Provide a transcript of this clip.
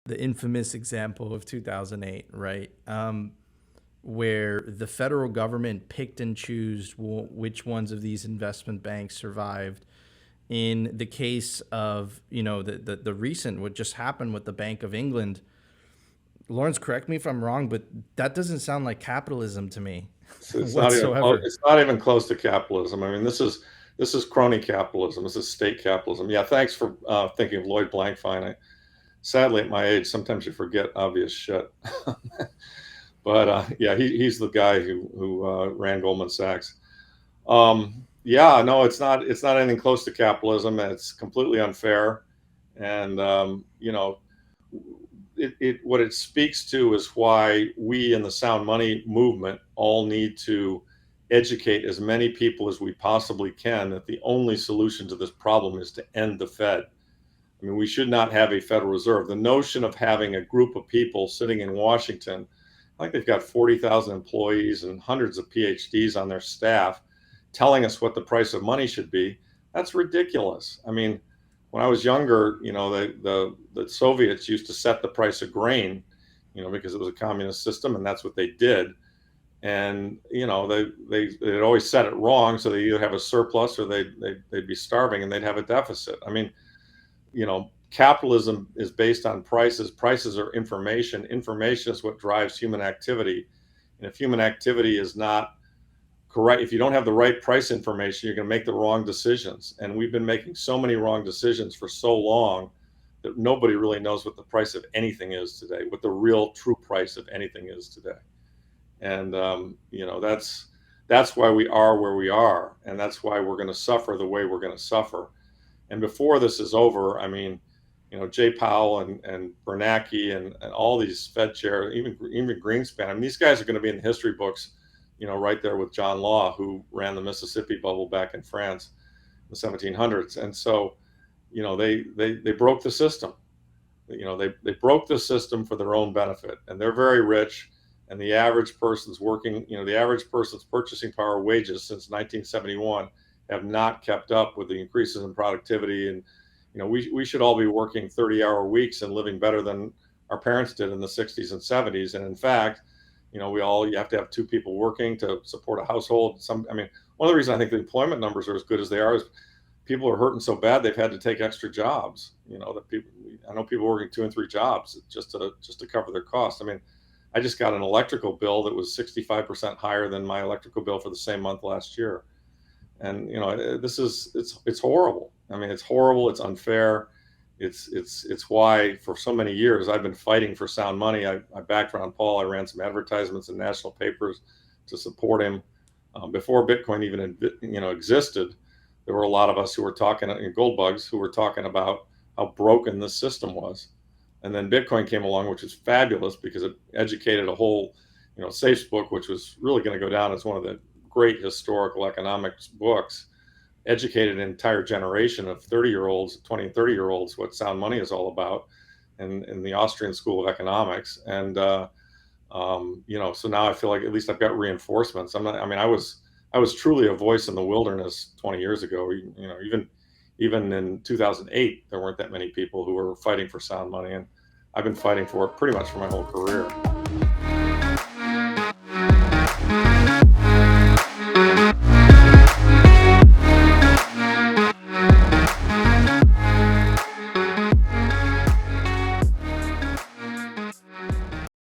the infamous example of 2008, right? Where the federal government picked and chose which ones of these investment banks survived. In the case of, the recent, what just happened with the Bank of England, Lawrence, correct me if I'm wrong, but that doesn't sound like capitalism to me It's not even close. whatsoever. It's not even close to capitalism. I mean, this is crony capitalism. This is state capitalism. Yeah, thanks for thinking of Lloyd Blankfein. Sadly, at my age, sometimes you forget obvious shit. But yeah, he's the guy who ran Goldman Sachs. Yeah, no, it's not anything close to capitalism. It's completely unfair, and what it speaks to is why we in the sound money movement all need to educate as many people as we possibly can that the only solution to this problem is to end the Fed. I mean, we should not have a Federal Reserve. The notion of having a group of people sitting in Washington, I think they've got 40,000 employees and hundreds of PhDs on their staff telling us what the price of money should be, that's ridiculous. I mean, when I was younger, the Soviets used to set the price of grain, because it was a communist system, and that's what they did. And they'd always set it wrong, so they either have a surplus or they'd be starving and they'd have a deficit. I mean, capitalism is based on prices. Prices are information. Information is what drives human activity. And if human activity is not correct, if you don't have the right price information, you're going to make the wrong decisions. And we've been making so many wrong decisions for so long that nobody really knows what the price of anything is today, what the real true price of anything is today. And that's why we are where we are, and that's why we're going to suffer the way we're going to suffer. And before this is over, I mean, Jay Powell and Bernanke and all these Fed chairs, even Greenspan. I mean, these guys are going to be in the history books, right there with John Law, who ran the Mississippi bubble back in France in the 1700s. And so, they broke the system. They broke the system for their own benefit, and they're very rich. And the average person's working, the average person's purchasing power wages since 1971 have not kept up with the increases in productivity. And we should all be working 30-hour weeks and living better than our parents did in the 60s and 70s. And in fact, you have to have two people working to support a household. I mean, one of the reasons I think the employment numbers are as good as they are is people are hurting so bad they've had to take extra jobs. I know people working 2 and 3 jobs just to cover their costs. I mean, I just got an electrical bill that was 65% higher than my electrical bill for the same month last year. And it's horrible. I mean, it's horrible. It's unfair. It's why for so many years I've been fighting for sound money. I backed Ron Paul. I ran some advertisements in national papers to support him. Before Bitcoin even existed, there were a lot of us who were talking, gold bugs, who were talking about how broken this system was. And then Bitcoin came along, which is fabulous because it educated a whole, Safe's book, which was really going to go down as one of the great historical economics books, educated an entire generation of 30-year-olds, 20 and 30-year-olds, what sound money is all about in the Austrian School of Economics. And, so now I feel like at least I've got reinforcements. I was truly a voice in the wilderness 20 years ago. Even in 2008, there weren't that many people who were fighting for sound money. And I've been fighting for it pretty much for my whole career.